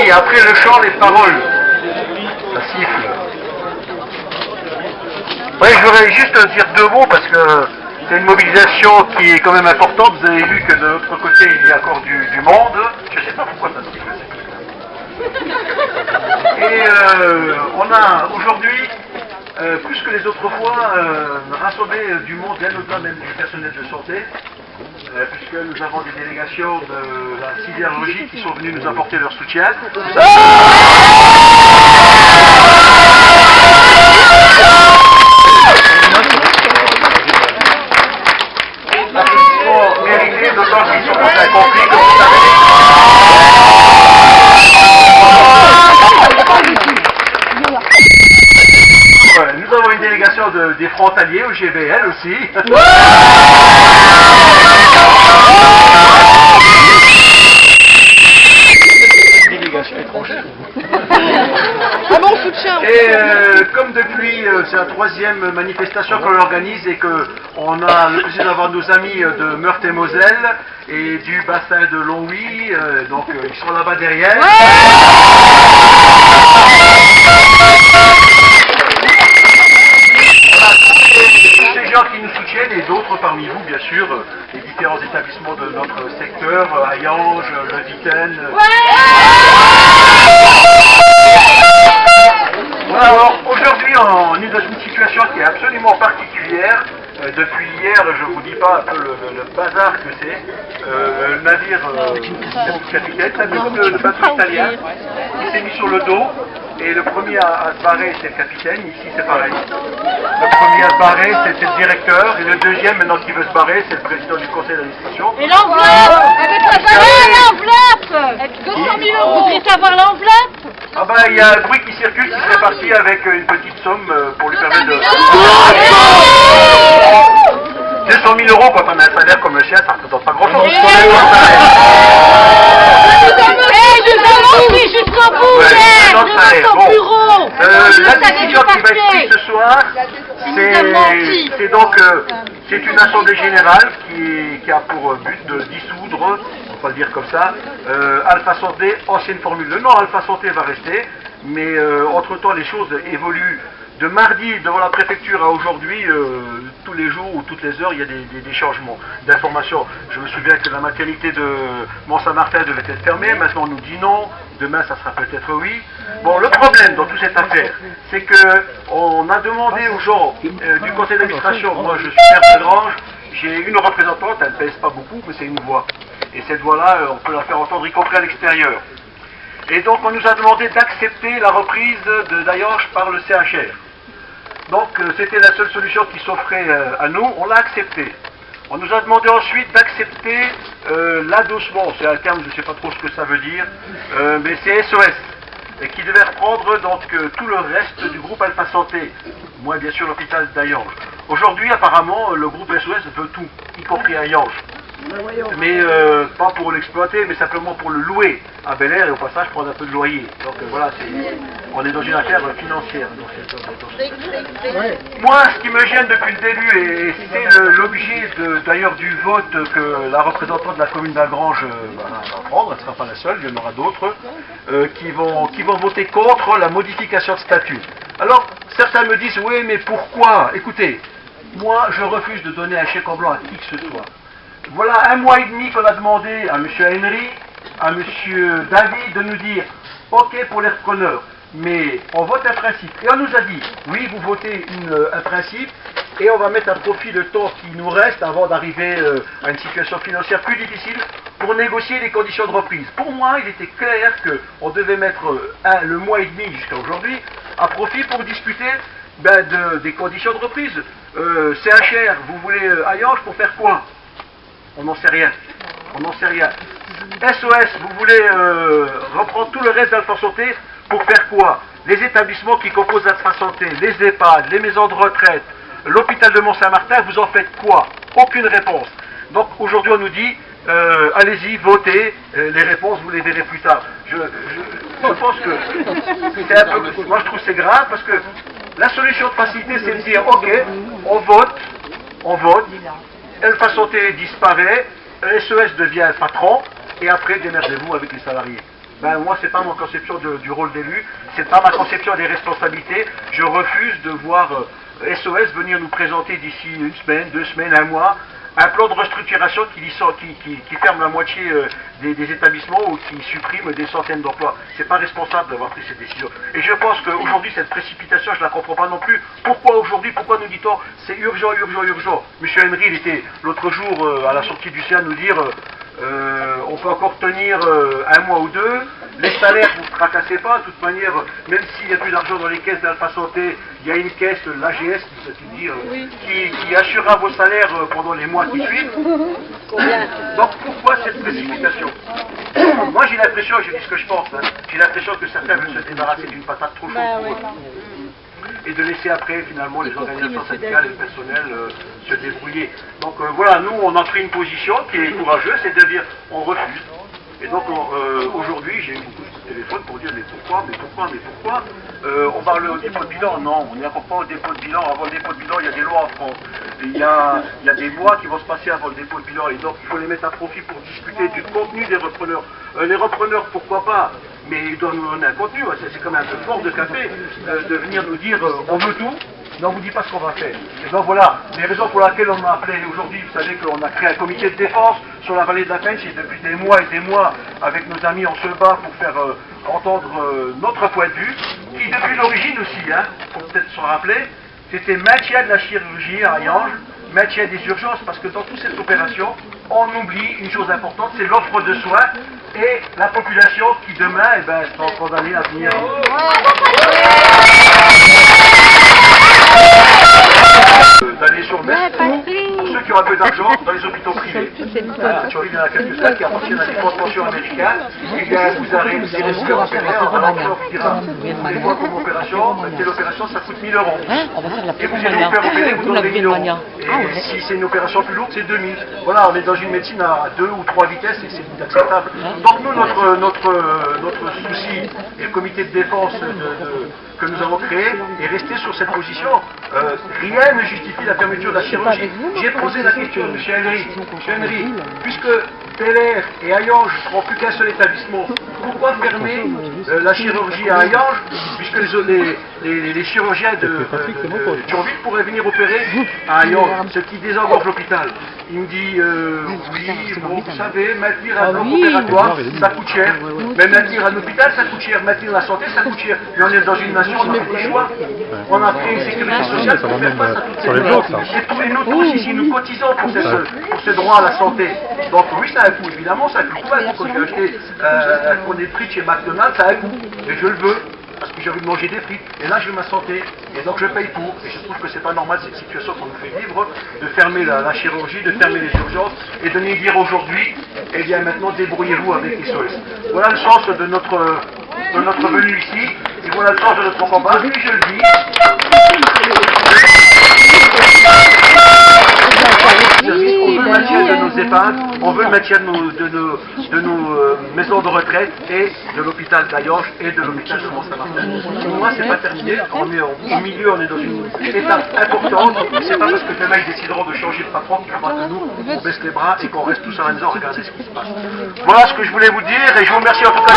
et après le chant, les paroles. Ça siffle. Ouais, je voudrais juste dire deux mots parce que c'est une mobilisation qui est quand même importante. Vous avez vu que de l'autre côté, il y a encore du monde. Je ne sais pas pourquoi ça siffle. Et on a aujourd'hui, plus que les autres fois, rassemblé du monde, bien au-delà même du personnel de santé, puisque nous avons des délégations de la sidérurgie qui sont venues nous apporter leur soutien. Applaudissements mérités, d'autant qu'ils sont dans un conflit que vous savez. Nous avons une délégation des frontaliers au GBL aussi. Délégation étrangère. Ah bon, soutien. Et comme depuis, c'est la troisième manifestation qu'on organise et qu'on a le plaisir d'avoir nos amis de Meurthe-et-Moselle et du bassin de Longwy, donc ils sont là-bas derrière. Tous ces gens qui nous soutiennent et d'autres parmi vous, bien sûr, les différents établissements de notre secteur, Hayange, Le Vitaine. Voilà, alors aujourd'hui on est dans une situation qui est absolument particulière. Depuis hier, je ne vous dis pas un peu le bazar que c'est. Le navire capitaine, le bateau italien, il s'est mis sur le dos. Et le premier à se barrer, c'est le capitaine. Ici, c'est pareil. Le premier à se barrer, c'est le directeur. Et le deuxième, maintenant qui veut se barrer, c'est le président du conseil d'administration. Et l'enveloppe. Elle veut savoir l'enveloppe. 200 000 €. Vous voudriez savoir l'enveloppe? Ah ben, il y a un bruit qui circule qui serait parti avec une petite somme pour lui permettre de... 200 000 € quand on a un salaire comme le sien, ça ne représente pas grand-chose. Nous avons pris jusqu'au bout, de notre bureau. La décision qui va être prise ce soir, c'est donc c'est une assemblée générale qui a pour but de dissoudre, on va le dire comme ça, Alpha Santé, ancienne formule. Le nom Alpha Santé va rester, mais entre-temps les choses évoluent. De mardi devant la préfecture à aujourd'hui, tous les jours ou toutes les heures, il y a des changements d'informations. Je me souviens que la maternité de Mont-Saint-Martin devait être fermée, maintenant on nous dit non, demain ça sera peut-être oui. Bon, le problème dans toute cette affaire, c'est qu'on a demandé aux gens du conseil d'administration, moi je suis maire de Grange, j'ai une représentante, elle ne pèse pas beaucoup, mais c'est une voix. Et cette voix-là, on peut la faire entendre y compris à l'extérieur. Et donc on nous a demandé d'accepter la reprise de Dayange par le CHR. Donc c'était la seule solution qui s'offrait à nous, on l'a accepté. On nous a demandé ensuite d'accepter l'adossement, c'est un terme, je ne sais pas trop ce que ça veut dire, mais c'est SOS, et qui devait reprendre donc tout le reste du groupe Alpha Santé, moi bien sûr l'hôpital d'Hayange. Aujourd'hui apparemment le groupe SOS veut tout, y compris Hayange. Mais pas pour l'exploiter, mais simplement pour le louer à Bel Air et au passage prendre un peu de loyer. Donc voilà, on est dans une affaire financière. Moi, ce qui me gêne depuis le début, et c'est l'objet d'ailleurs du vote que la représentante de la commune d'Agrange va prendre, elle ne sera pas la seule, il y en aura d'autres, qui vont voter contre la modification de statut. Alors, certains me disent, oui, mais pourquoi? Écoutez, moi, je refuse de donner un chèque en blanc à qui que ce soit. Voilà 1 mois et demi qu'on a demandé à M. Henry, à M. David de nous dire « Ok pour les repreneurs, mais on vote un principe. » Et on nous a dit « Oui, vous votez un principe et on va mettre à profit le temps qui nous reste avant d'arriver à une situation financière plus difficile pour négocier les conditions de reprise. » Pour moi, il était clair qu'on devait mettre le mois et demi jusqu'à aujourd'hui à profit pour discuter des conditions de reprise. CHR, vous voulez Hayange pour faire quoi? On n'en sait rien. On n'en sait rien. SOS, vous voulez reprendre tout le reste d'Alpha Santé pour faire quoi? Les établissements qui composent Alpha Santé, les EHPAD, les maisons de retraite, l'hôpital de Mont-Saint-Martin, vous en faites quoi? Aucune réponse. Donc aujourd'hui on nous dit, allez-y, votez, les réponses vous les verrez plus tard. Je pense que c'est un peu... Moi je trouve que c'est grave parce que la solution de facilité c'est de dire, ok, on vote, Alpha Santé disparaît, SOS devient patron, et après démerdez-vous avec les salariés. ben moi c'est pas ma conception du rôle d'élu, c'est pas ma conception des responsabilités. Je refuse de voir SOS venir nous présenter d'ici une semaine, 2 semaines, 1 mois, un plan de restructuration qui ferme la moitié des établissements ou qui supprime des centaines d'emplois. C'est pas responsable d'avoir pris cette décision. Et je pense qu'aujourd'hui, cette précipitation, je la comprends pas non plus. Pourquoi aujourd'hui, pourquoi nous dit-on c'est urgent, urgent, urgent? Monsieur Henry, il était l'autre jour à la sortie du CA nous dire on peut encore tenir 1 mois ou 2. Les salaires, vous ne tracassez pas, de toute manière, même s'il n'y a plus d'argent dans les caisses d'Alpha Santé, il y a une caisse, l'AGS, qui assurera vos salaires pendant les mois qui suivent. Donc pourquoi cette précipitation? Moi j'ai l'impression, je dis ce que je pense, hein, j'ai l'impression que certains veulent se débarrasser d'une patate trop chaude pour eux. Et de laisser après finalement les organisations syndicales et le personnel se débrouiller. Donc voilà, nous on a pris une position qui est courageuse, c'est de dire on refuse. Et donc aujourd'hui j'ai eu beaucoup de téléphones pour dire mais pourquoi on parle au dépôt de bilan? Non, on n'y accorde pas au dépôt de bilan. Avant le dépôt de bilan, il y a des lois en France. Il y a des mois qui vont se passer avant le dépôt de bilan et donc il faut les mettre à profit pour discuter du contenu des repreneurs. Les repreneurs, pourquoi pas, mais ils doivent nous donner un contenu. C'est quand même un peu fort de café de venir nous dire on veut tout, mais on ne vous dit pas ce qu'on va faire. Et donc voilà, les raisons pour lesquelles on m'a appelé aujourd'hui, vous savez qu'on a créé un comité de défense sur la vallée de la Pêche et depuis des mois et des mois, avec nos amis, on se bat pour faire entendre notre point de vue, qui depuis l'origine aussi, hein, faut peut-être se rappeler, c'était maintien de la chirurgie à Hayange, maintien des urgences, parce que dans toute cette opération, on oublie une chose importante, c'est l'offre de soins et la population qui demain sera condamnée à venir. D'aller sur le MES pour ceux qui ont un peu d'argent dans les hôpitaux privés. Tu vois, il y en a quelques-uns qui appartiennent à des fonds de pension américains. Et bien, vous arrivez, vous irez se faire opérer, alors on vous dira, des fois comme opération, telle opération, ça coûte 1 000 €. Et vous allez vous faire opérer, vous donnerez 1 000 €. Et si c'est une opération plus lourde, c'est 2 000. Voilà, on est dans une médecine à 2 ou 3 vitesses et c'est inacceptable. Donc nous, notre souci, et le comité de défense que nous avons créé, est resté sur cette position. Rien ne justifie la fermeture de la chirurgie. J'ai posé la question, M. Henry, puisque PLR et Hayange ne seront plus qu'un seul établissement, pourquoi fermer la chirurgie à Hayange, puisque les chirurgiens de Thionville pourraient venir opérer à Hayange, ce qui désengorge l'hôpital. Il me dit, oui, bon, vous savez, maintenir un bloc opératoire, ça coûte cher, mais maintenir un hôpital, ça coûte cher, maintenir la santé, ça coûte cher. Mais on est dans une nation, on a fait des choix, on a fait une sécurité sociale pour faire face à toutes ces choses. Et tous les nôtres aussi, si nous cotisons pour ce droit à la santé. Donc oui, ça a un coût, évidemment, ça a un coût. Quand j'ai acheté un poney de frites chez McDonald's, ça a un coût, et je le veux. Parce que j'ai envie de manger des frites, et là je veux ma santé, et donc je paye pour, et je trouve que c'est pas normal cette situation qu'on nous fait vivre, de fermer la chirurgie, de fermer les urgences, et de nous dire aujourd'hui, eh bien maintenant débrouillez-vous avec SOS. Voilà le sens de notre venue ici, et voilà le sens de notre combat, et je le dis. On veut le maintien de nos EHPAD, on veut le maintien de nos maisons de retraite et de l'hôpital d'Hayange et de l'hôpital de Mont-Saint-Martin. Pour moi, c'est pas terminé, on est au milieu, on est dans une étape importante, c'est pas parce que demain ils décideront de changer de patron qu'il faudra que nous, on baisse les bras et qu'on reste tous à la maison, regardez ce qui se passe. Voilà ce que je voulais vous dire et je vous remercie en tout cas.